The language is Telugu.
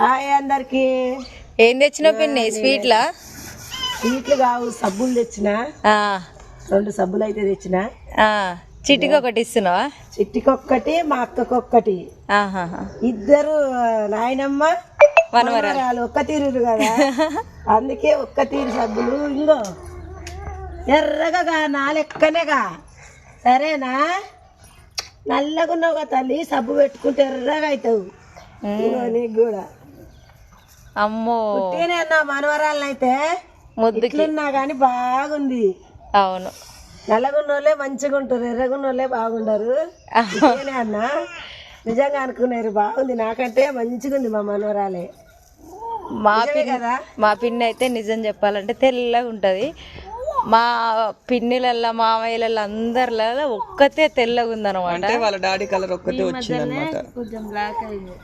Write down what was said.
హాయ్ అందరికి. ఏం తెచ్చినావు పిన్ని? స్వీట్లు కావు, సబ్బులు తెచ్చిన. 2 సబ్బులు అయితే తెచ్చిన. చిట్టికి ఒకటి ఇస్తున్నావా? చిట్టికొక్కటి, మా అక్కకొక్కటి. ఇద్దరు నాయనమ్మ మనవరాలు ఒక్క తీరు కదా, అందుకే ఒక్క తీరు సబ్బులు. ఇంకో ఎర్రగా నా లెక్కనేగా, సరేనా? నల్లగున్నావుగా తల్లి, సబ్బు పెట్టుకుంటే ఎర్రగా అవుతావు. నీకు కూడా అమ్మో అన్న మనవరాలను అయితే ముద్దుకున్నా గాని బాగుంది. అవును, నల్లగున్నోళ్ళే మంచిగా ఉంటారు, ఎర్రగున్నోళ్ళే బాగుండరు అన్న. నిజంగా అనుకున్నారు, బాగుంది. నాకంటే మంచిగా ఉంది మా మనవరాలే. మా పిన్ని అయితే నిజం చెప్పాలంటే తెల్లగా ఉంటది. మా పిన్నిలల్లో మామయ్యలలో అందరిలో ఒక్కతే తెల్లగా ఉందన్నమాట. వాళ్ళ డాడీ కలర్ ఒక్కతే వచ్చింది. కొంచెం బ్లాక్ అయింది.